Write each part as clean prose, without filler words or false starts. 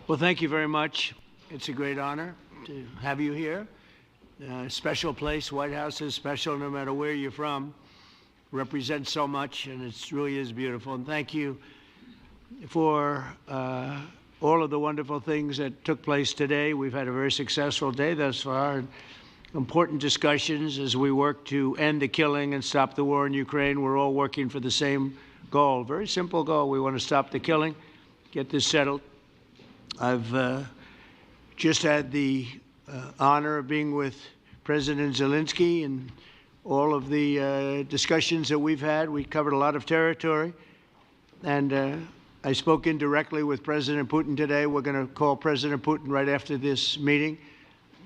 Well, thank you very much. It's a great honor to have you here. Special place. White House is special no matter where you're from. Represents so much, and it really is beautiful. And thank you for all of the wonderful things that took place today. We've had a very successful day thus far. And important discussions as we work to end the killing and stop the war in Ukraine. We're all working for the same goal, very simple goal. We want to stop the killing, get this settled. I've just had the honor of being with President Zelensky and all of the discussions that we've had. We covered a lot of territory, and I spoke indirectly with President Putin today. We're going to call President Putin right after this meeting.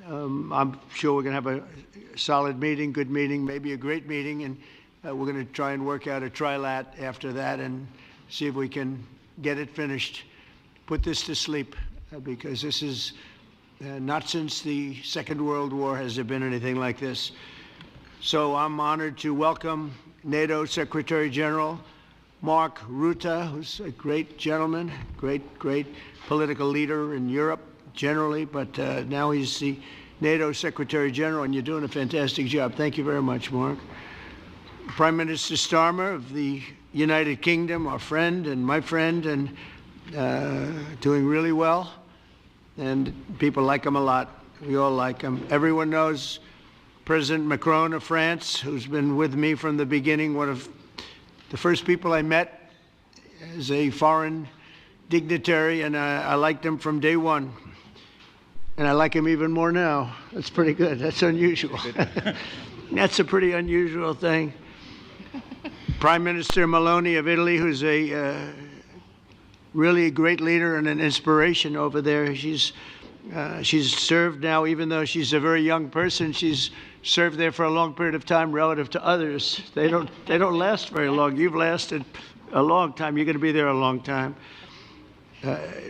I'm sure we're going to have a solid meeting, good meeting, maybe a great meeting, and we're going to try and work out a trilat after that and see if we can get it finished, put this to sleep, because this is not since the Second World War has there been anything like this. So I'm honored to welcome NATO Secretary General Mark Rutte, who's a great gentleman, great political leader in Europe generally, but now he's the NATO Secretary General, and you're doing a fantastic job. Thank you very much, Mark. Prime Minister Starmer of the United Kingdom, our friend and my friend, and doing really well. And people like him a lot. We all like him. Everyone knows President Macron of France, who's been with me from the beginning, one of the first people I met as a foreign dignitary, and I liked him from day one. And I like him even more now. That's pretty good. That's unusual. That's a pretty unusual thing. Prime Minister Meloni of Italy, who's a really a great leader and an inspiration over there. She's served now, even though she's a very young person, she's served there for a long period of time relative to others. They don't last very long. You've lasted a long time. You're going to be there a long time.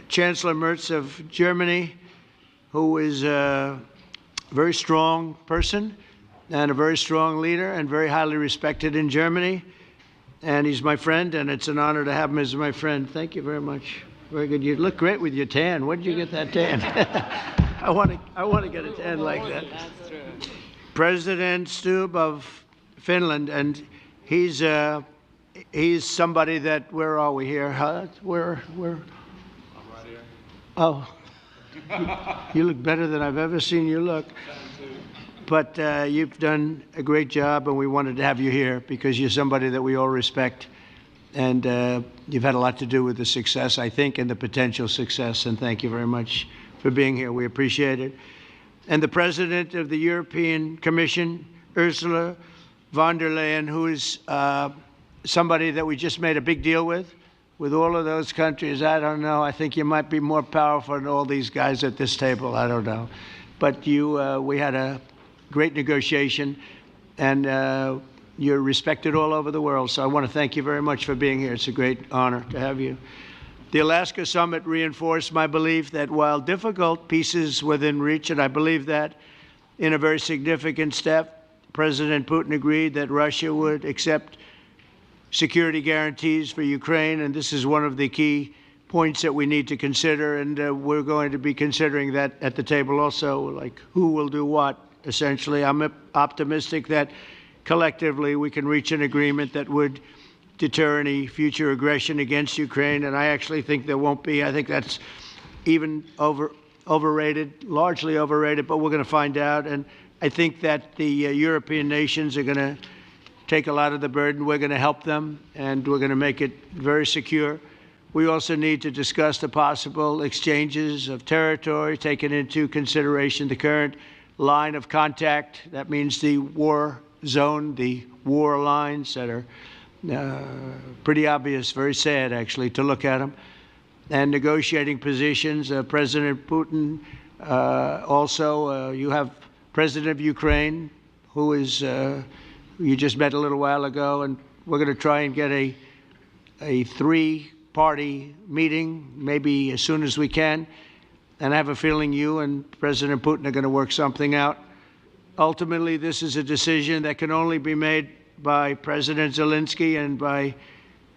Chancellor Merz of Germany, who is a very strong person and a very strong leader and very highly respected in Germany. And he's my friend, and it's an honor to have him as my friend. Thank you very much. Very good. You look great with your tan. Where did you get that tan? I want to get a tan like that. That's true. President Stubb of Finland, and he's somebody that, where are we here? Huh? Where? I'm right here. Oh. You look better than I've ever seen you look. But you've done a great job, and we wanted to have you here because you're somebody that we all respect. And you've had a lot to do with the success, I think, and the potential success. And thank you very much for being here. We appreciate it. And the President of the European Commission, Ursula von der Leyen, who is somebody that we just made a big deal with all of those countries. I don't know. I think you might be more powerful than all these guys at this table. I don't know. But we had a great negotiation, and you're respected all over the world. So I want to thank you very much for being here. It's a great honor to have you. The Alaska Summit reinforced my belief that while difficult, peace is within reach, and I believe that in a very significant step, President Putin agreed that Russia would accept security guarantees for Ukraine, and this is one of the key points that we need to consider, and we're going to be considering that at the table also, like who will do what, essentially. I'm optimistic that collectively we can reach an agreement that would deter any future aggression against Ukraine, and I actually think there won't be. I think that's even overrated, largely overrated, but we're going to find out. And I think that the European nations are going to take a lot of the burden. We're going to help them, and we're going to make it very secure. We also need to discuss the possible exchanges of territory, taking into consideration the current line of contact. That means the war zone, the war lines that are pretty obvious, very sad, actually, to look at them. And negotiating positions. President Putin, also, you have President of Ukraine, who is, you just met a little while ago, and we're going to try and get a three-party meeting, maybe as soon as we can. And I have a feeling you and President Putin are going to work something out. Ultimately, this is a decision that can only be made by President Zelensky and by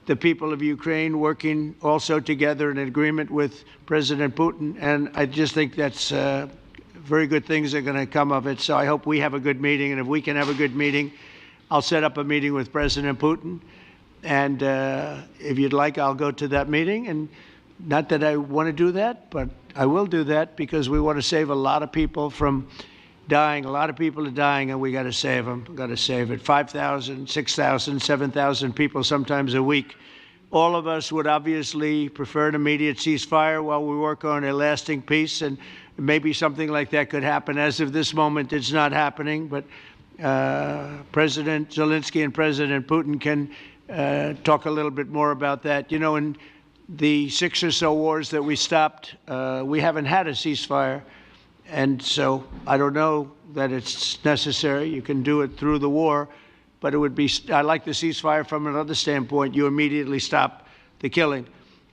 the people of Ukraine working also together in agreement with President Putin. And I just think that's very good things are going to come of it. So I hope we have a good meeting. And if we can have a good meeting, I'll set up a meeting with President Putin. And if you'd like, I'll go to that meeting. And not that I want to do that, but I will do that because we want to save a lot of people from dying. A lot of people are dying, and we got to save them. We got to save it. 5,000, 6,000, 7,000 people sometimes a week. All of us would obviously prefer an immediate ceasefire while we work on a lasting peace, and maybe something like that could happen. As of this moment, it's not happening, but President Zelensky and President Putin can talk a little bit more about that. You know, in the 6 or so wars that we stopped, we haven't had a ceasefire. And so I don't know that it's necessary. You can do it through the war, but it would be, I like the ceasefire from another standpoint. You immediately stop the killing.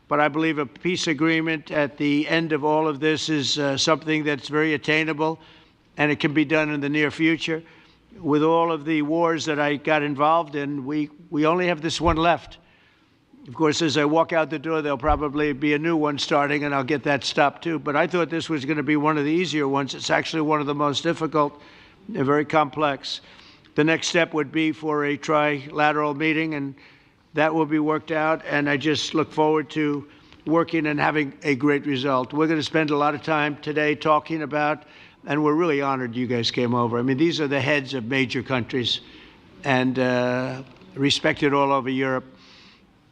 But I believe a peace agreement at the end of all of this is something that's very attainable, and it can be done in the near future. With all of the wars that I got involved in, we only have this one left. Of course, as I walk out the door, there'll probably be a new one starting, and I'll get that stopped too. But I thought this was going to be one of the easier ones. It's actually one of the most difficult and very complex. The next step would be for a trilateral meeting, and that will be worked out. And I just look forward to working and having a great result. We're going to spend a lot of time today talking about, and we're really honored you guys came over. I mean, these are the heads of major countries and respected all over Europe.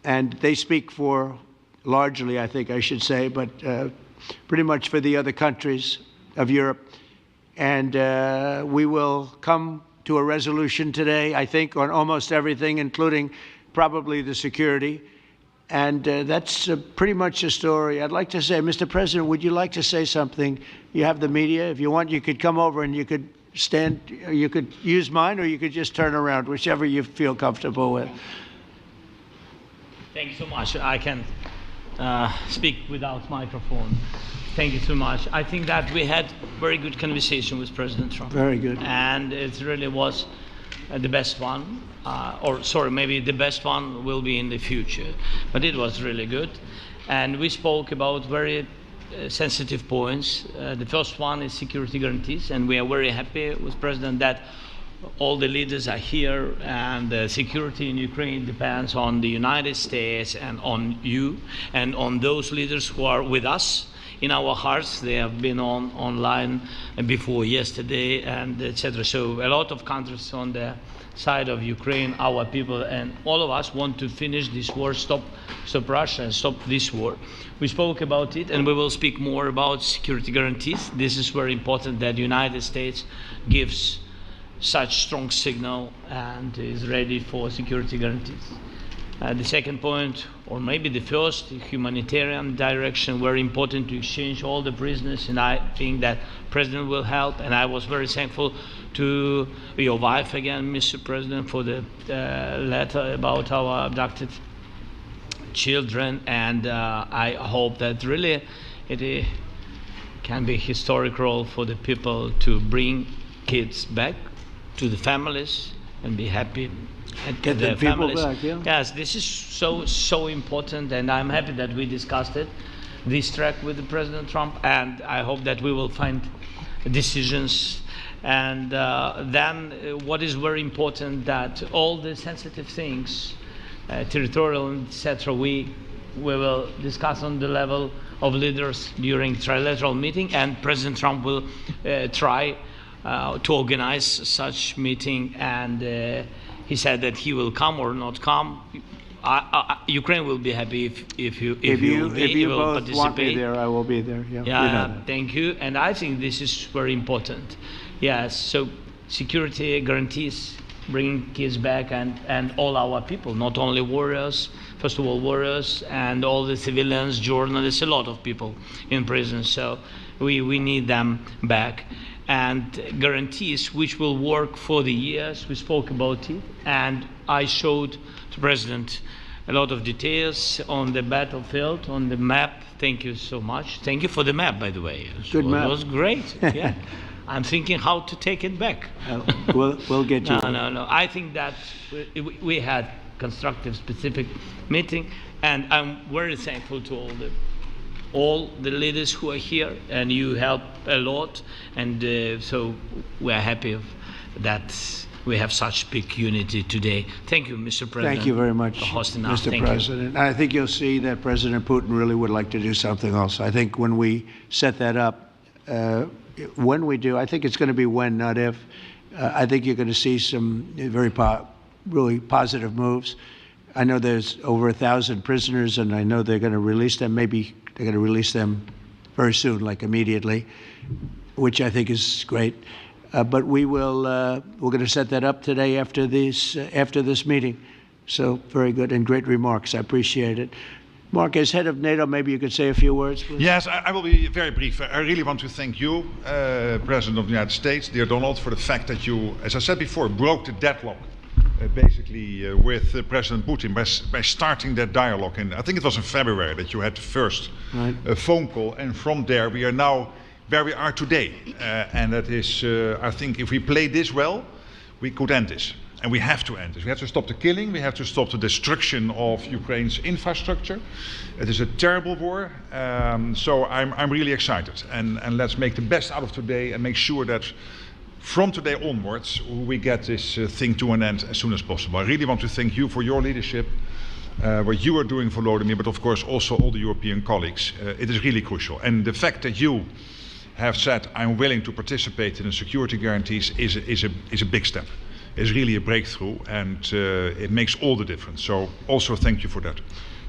And they speak for, largely, I think I should say, but pretty much for the other countries of Europe. And we will come to a resolution today, I think, on almost everything, including probably the security. And that's pretty much the story. I'd like to say, Mr. President, would you like to say something? You have the media. If you want, you could come over and you could stand, you could use mine, or you could just turn around, whichever you feel comfortable with. Thank you so much. I can speak without microphone. Thank you so much. I think that we had very good conversation with President Trump. Very good. And it really was the best one. Or sorry, maybe the best one will be in the future. But it was really good. And we spoke about very sensitive points. The first one is security guarantees. And we are very happy with President that all the leaders are here, and the security in Ukraine depends on the United States and on you and on those leaders who are with us in our hearts. They have been online before yesterday, and etc. So a lot of countries on the side of Ukraine, our people, and all of us want to finish this war, stop Russia and stop this war. We spoke about it, and we will speak more about security guarantees. This is very important that the United States gives such strong signal and is ready for security guarantees. The second point, or maybe the first, humanitarian direction, very important to exchange all the prisoners, and I think that President will help. And I was very thankful to your wife again, Mr. President, for the letter about our abducted children, and I hope that really it can be a historic role for the people to bring kids back to the families and be happy and get the people back, yeah. Yes, this is so important, and I'm happy that we discussed it, this track with the President Trump, and I hope that we will find decisions. And then what is very important, that all the sensitive things, territorial, etc., we will discuss on the level of leaders during trilateral meeting, and President Trump will try to organize such meeting, and he said that he will come or not come. Ukraine will be happy if you will both want me there, I will be there. Yeah, yeah, you know that. Thank you. And I think this is very important. Yes, so security guarantees, bringing kids back, and all our people, not only warriors, first of all warriors, and all the civilians, journalists, a lot of people in prison. So we need them back. And guarantees which will work for the years. We spoke about it, and I showed the President a lot of details on the battlefield, on the map. Thank you so much. Thank you for the map, by the way. Good map. It was great. Yeah, I'm thinking how to take it back. We'll get you. No. I think that we had constructive, specific meeting. And I'm very thankful to all the leaders who are here, and you help a lot. And so we are happy that we have such big unity today. Thank you, Mr. President. Thank you very much, for hosting us. Mr. Thank President. I think you'll see that President Putin really would like to do something else. I think when we set that up, when we do, I think it's going to be when, not if. I think you're going to see some really positive moves. I know there's over 1,000 prisoners, and I know they're going to release them. Maybe they're going to release them very soon, like immediately, which I think is great. But we're going to set that up today after this meeting. So very good and great remarks. I appreciate it. Mark, as head of NATO, maybe you could say a few words, please. Yes, I will be very brief. I really want to thank you, President of the United States, dear Donald, for the fact that you, as I said before, broke the deadlock basically with President Putin by starting that dialogue. And I think it was in February that you had the first phone call, and from there we are now where we are today. And that is, I think, if we play this well, we could end this. And we have to end this. We have to stop the killing. We have to stop the destruction of Ukraine's infrastructure. It is a terrible war. So I'm really excited. And let's make the best out of today and make sure that from today onwards we get this thing to an end as soon as possible. I really want to thank you for your leadership, what you are doing for Volodymyr, but of course also all the European colleagues. It is really crucial. And the fact that you have said, I'm willing to participate in the security guarantees is a big step. Is really a breakthrough, and it makes all the difference. So also thank you for that.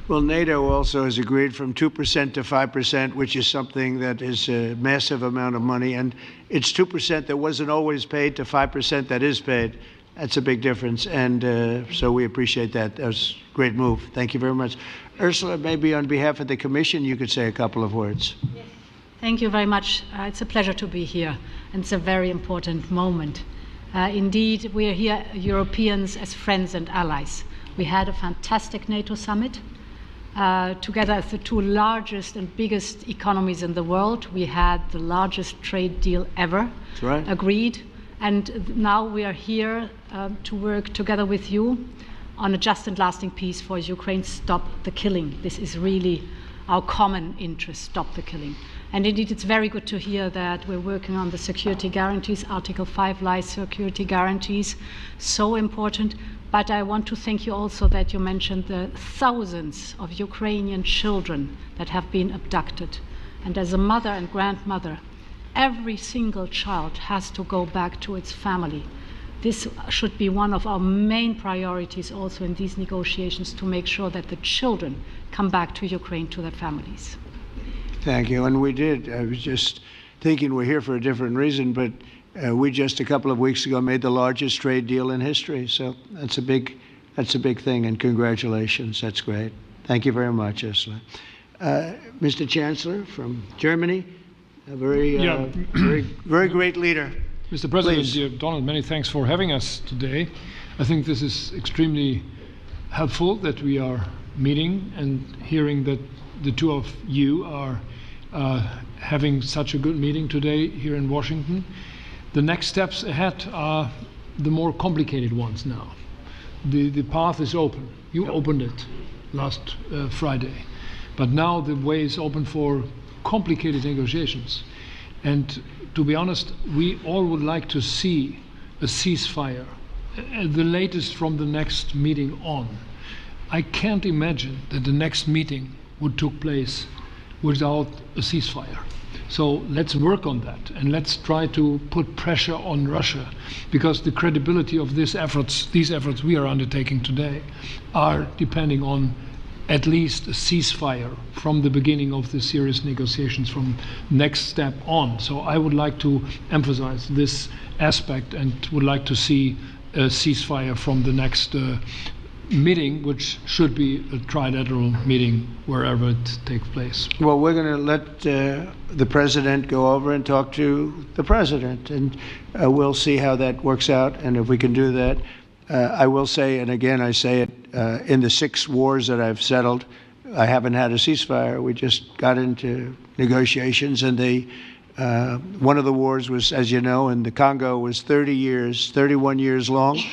Well, NATO also has agreed from 2% to 5%, which is something that is a massive amount of money. And it's 2% that wasn't always paid to 5% that is paid. That's a big difference. And so we appreciate that. That was a great move. Thank you very much. Ursula, maybe on behalf of the Commission, you could say a couple of words. Yes. Thank you very much. It's a pleasure to be here. And it's a very important moment. Indeed, we are here, Europeans, as friends and allies. We had a fantastic NATO summit. Together as the two largest and biggest economies in the world, we had the largest trade deal ever agreed. And now we are here to work together with you on a just and lasting peace for Ukraine. Stop the killing. This is really our common interest, stop the killing. And indeed, it's very good to hear that we're working on the security guarantees, Article 5 lies security guarantees, so important. But I want to thank you also that you mentioned the thousands of Ukrainian children that have been abducted. And as a mother and grandmother, every single child has to go back to its family. This should be one of our main priorities also in these negotiations, to make sure that the children come back to Ukraine, to their families. Thank you. And we did. I was just thinking we're here for a different reason, but we just a couple of weeks ago made the largest trade deal in history. So that's a big thing, and congratulations. That's great. Thank you very much, Ursula. Mr. Chancellor from Germany, a very great leader. Mr. President, Please. dear Donald, many thanks for having us today. I think this is extremely helpful that we are meeting and hearing that the two of you are having such a good meeting today here in Washington. The next steps ahead are the more complicated ones now. The path is open. You opened it last Friday. But now the way is open for complicated negotiations. And to be honest, we all would like to see a ceasefire, the latest from the next meeting on. I can't imagine that the next meeting would take place without a ceasefire. So let's work on that, and let's try to put pressure on Russia, because the credibility of these efforts we are undertaking today are depending on at least a ceasefire from the beginning of the serious negotiations from next step on. So I would like to emphasize this aspect and would like to see a ceasefire from the next meeting, which should be a trilateral meeting wherever it takes place. Well, we're going to let the president go over and talk to the president, and we'll see how that works out, and if we can do that. I will say, and again I say it, in the 6 wars that I've settled, I haven't had a ceasefire. We just got into negotiations, and one of the wars was, as you know, in the Congo was 31 years long.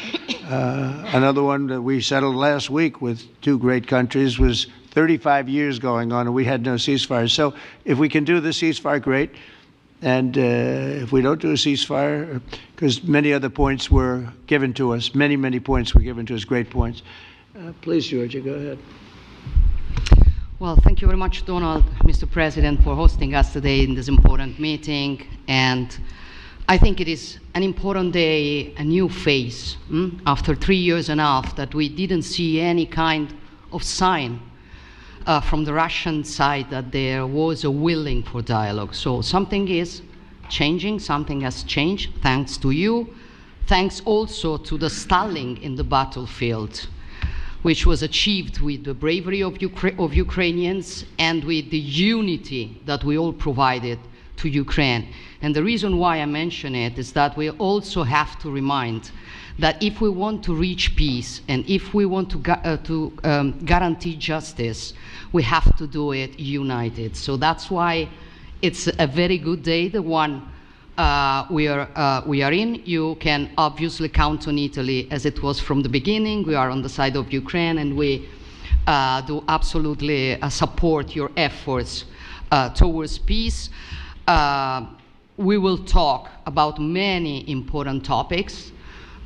Another one that we settled last week with two great countries was 35 years going on, and we had no ceasefire. So if we can do the ceasefire, great. And if we don't do a ceasefire, because many other points were given to us, many points were given to us, great points. Please, Georgia, go ahead. Well, thank you very much, Donald, Mr. President, for hosting us today in this important meeting. And I think it is an important day, a new phase, after 3 years and a half that we didn't see any kind of sign from the Russian side that there was a willing for dialogue. So something is changing, something has changed, thanks to you. Thanks also to the stalling in the battlefield, which was achieved with the bravery of Ukrainians and with the unity that we all provided to Ukraine. And the reason why I mention it is that we also have to remind that if we want to reach peace and if we want to guarantee justice, we have to do it united. So that's why it's a very good day, the one we are in. You can obviously count on Italy as it was from the beginning. We are on the side of Ukraine, and we do absolutely support your efforts towards peace. We will talk about many important topics.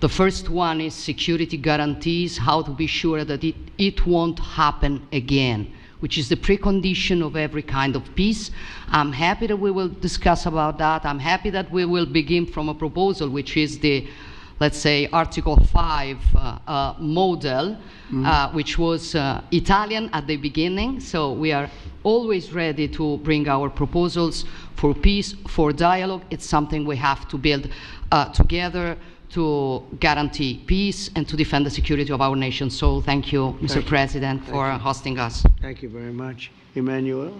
The first one is security guarantees, how to be sure that it won't happen again, which is the precondition of every kind of peace. I'm happy that we will discuss about that. I'm happy that we will begin from a proposal, which is the, let's say, Article 5 model, which was Italian at the beginning. So we are always ready to bring our proposals for peace, for dialogue. It's something we have to build together to guarantee peace and to defend the security of our nation. So thank you, Mr. President, for hosting us. Thank you very much. Emmanuel?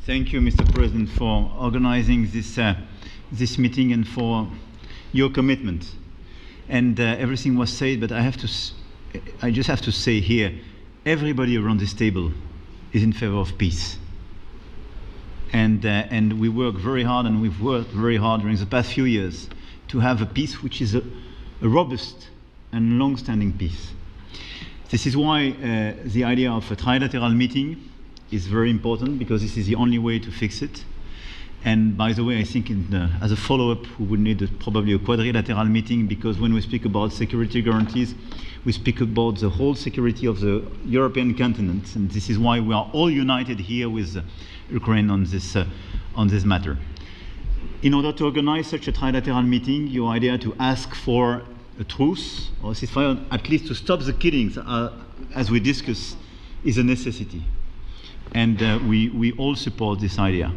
Thank you, Mr. President, for organizing this meeting and for your commitment. And everything was said, but I just have to say here, everybody around this table is in favor of peace. And we work very hard, and we've worked very hard during the past few years to have a peace which is a robust and long-standing peace. This is why the idea of a trilateral meeting is very important, because this is the only way to fix it. And by the way, I think as a follow-up, we would need probably a quadrilateral meeting, because when we speak about security guarantees, we speak about the whole security of the European continent. And this is why we are all united here with Ukraine on this matter. In order to organize such a trilateral meeting, your idea to ask for a truce or a ceasefire, at least to stop the killings, as we discussed, is a necessity. And we all support this idea.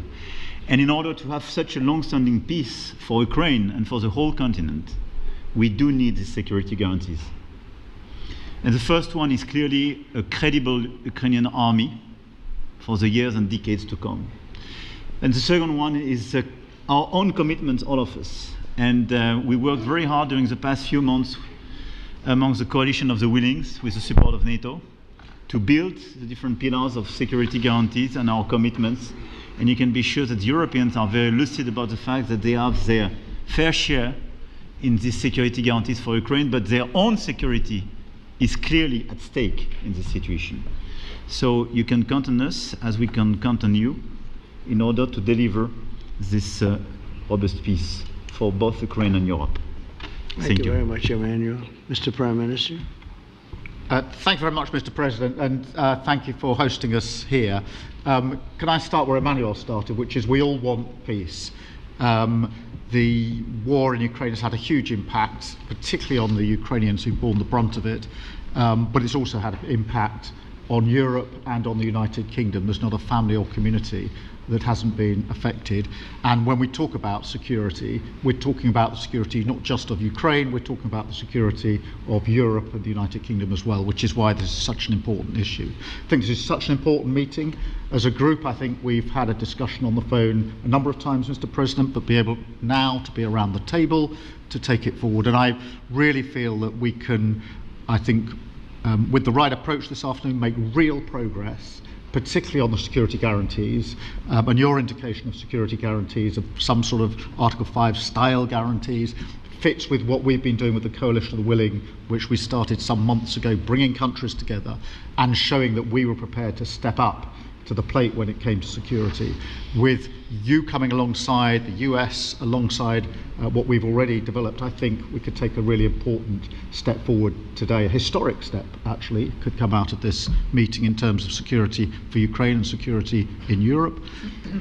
And in order to have such a long-standing peace for Ukraine and for the whole continent, we do need these security guarantees. And the first one is clearly a credible Ukrainian army for the years and decades to come. And the second one is our own commitments, all of us. And we worked very hard during the past few months amongst the coalition of the willings, with the support of NATO, to build the different pillars of security guarantees and our commitments. And you can be sure that Europeans are very lucid about the fact that they have their fair share in these security guarantees for Ukraine, but their own security is clearly at stake in this situation. So you can count on us, as we can count on you, in order to deliver this robust peace for both Ukraine and Europe. Thank you very much, Emmanuel. Mr. Prime Minister? Thank you very much, Mr. President, and thank you for hosting us here. Can I start where Emmanuel started, which is we all want peace. The war in Ukraine has had a huge impact, particularly on the Ukrainians who've borne the brunt of it, but it's also had an impact on Europe and on the United Kingdom. There's not a family or community that hasn't been affected. And when we talk about security, we're talking about the security not just of Ukraine, we're talking about the security of Europe and the United Kingdom as well, which is why this is such an important issue. I think this is such an important meeting. As a group, I think we've had a discussion on the phone a number of times, Mr. President, but be able now to be around the table to take it forward. And I really feel that we can, I think, with the right approach this afternoon, make real progress, particularly on the security guarantees, and your indication of security guarantees, of some sort of Article 5 style guarantees, fits with what we've been doing with the Coalition of the Willing, which we started some months ago, bringing countries together and showing that we were prepared to step up to the plate when it came to security, with you coming alongside, the US alongside what we've already developed. I think we could take a really important step forward today, a historic step actually could come out of this meeting in terms of security for Ukraine and security in Europe.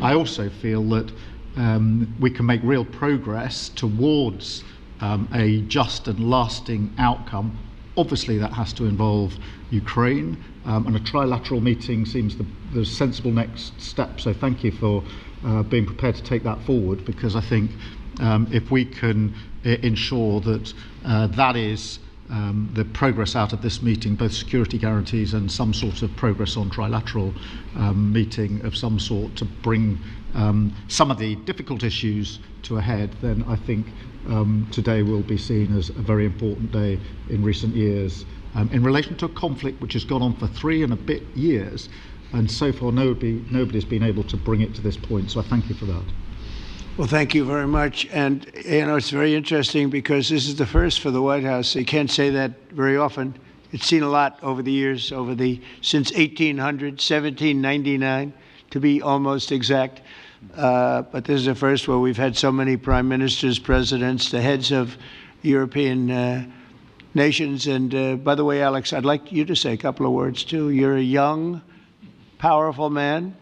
I also feel that we can make real progress towards a just and lasting outcome. Obviously that has to involve Ukraine, and a trilateral meeting seems the sensible next step. So thank you for being prepared to take that forward, because I think if we can ensure that that is the progress out of this meeting, both security guarantees and some sort of progress on trilateral meeting of some sort to bring some of the difficult issues to a head, then I think today will be seen as a very important day in recent years in relation to a conflict which has gone on for 3 and a bit years, and so far nobody's been able to bring it to this point. So I thank you for that. Well, thank you very much. And, you know, it's very interesting because this is the first for the White House. You can't say that very often. It's seen a lot over the years, since 1800, 1799, to be almost exact. But this is the first where we've had so many prime ministers, presidents, the heads of European nations. And by the way, Alex, I'd like you to say a couple of words, too. You're a young, powerful man.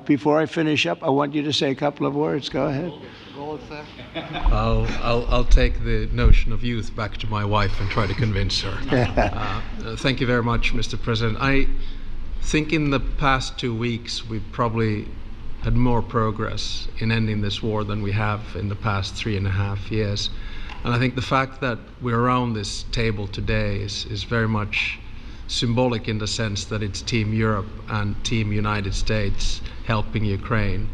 Before I finish up, I want you to say a couple of words. Go ahead. I'll take the notion of youth back to my wife and try to convince her. Thank you very much, Mr. President. I think in the past 2 weeks, we've probably had more progress in ending this war than we have in the past 3.5 years. And I think the fact that we're around this table today is very much symbolic in the sense that it's Team Europe and Team United States helping Ukraine.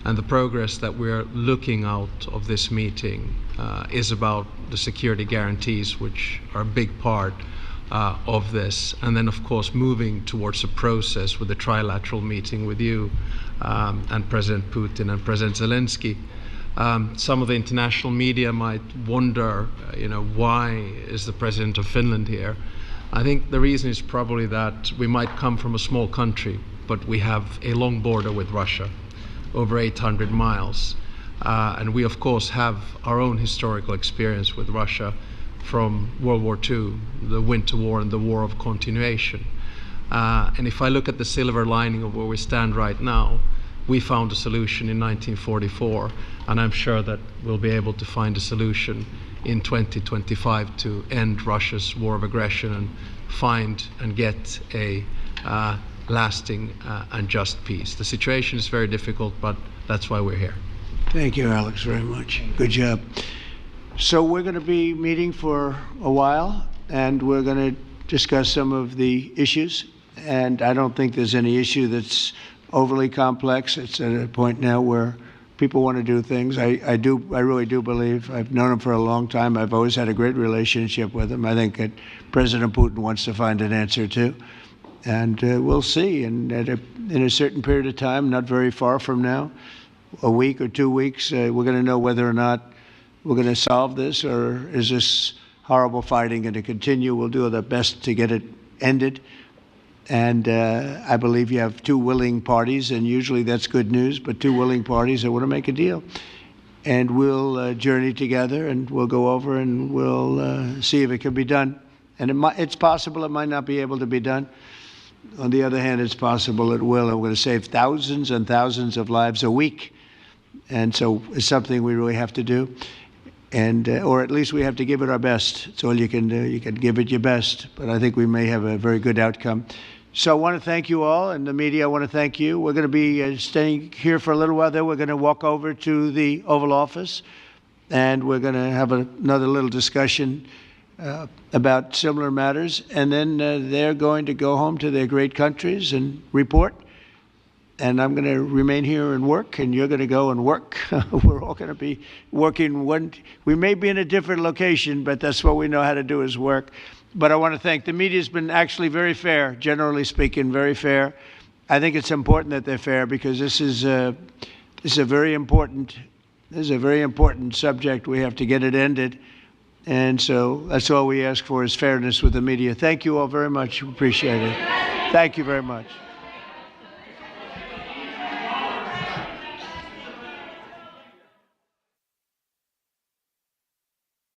And the progress that we're looking out of this meeting is about the security guarantees, which are a big part of this. And then, of course, moving towards a process with the trilateral meeting with you and President Putin and President Zelensky. Some of the international media might wonder, why is the President of Finland here? I think the reason is probably that we might come from a small country, but we have a long border with Russia, over 800 miles. And we, of course, have our own historical experience with Russia from World War II, the Winter War and the War of Continuation. And if I look at the silver lining of where we stand right now, we found a solution in 1944, and I'm sure that we'll be able to find a solution in 2025 to end Russia's war of aggression and find and get a lasting and just peace. The situation is very difficult, but that's why we're here. Thank you, Alex, very much. Good job. So we're going to be meeting for a while, and we're going to discuss some of the issues. And I don't think there's any issue that's overly complex. It's at a point now where people want to do things. I really do believe. I've known him for a long time. I've always had a great relationship with him. I think that President Putin wants to find an answer too. And we'll see. And in a certain period of time, not very far from now, a week or 2 weeks, we're going to know whether or not we're going to solve this, or is this horrible fighting going to continue. We'll do our best to get it ended. And I believe you have 2 willing parties, and usually that's good news, but 2 willing parties that want to make a deal. And we'll journey together, and we'll go over, and we'll see if it can be done. And it's possible it might not be able to be done. On the other hand, it's possible it will, and we're going to save thousands and thousands of lives a week. And so it's something we really have to do. And, or at least we have to give it our best. It's all you can do. You can give it your best, but I think we may have a very good outcome. So I want to thank you all, and the media, I want to thank you. We're going to be staying here for a little while. Then we're going to walk over to the Oval Office, and we're going to have another little discussion about similar matters. And then they're going to go home to their great countries and report. And I'm going to remain here and work, and you're going to go and work. We're all going to be working. We may be in a different location, but that's what we know how to do is work. But I want to thank the media. Has been actually very fair, generally speaking, very fair. I think it's important that they're fair because this is a very important This is a very important subject. We have to get it ended. And so that's all we ask for is fairness with the media. Thank you all very much. Appreciate it. Thank you very much.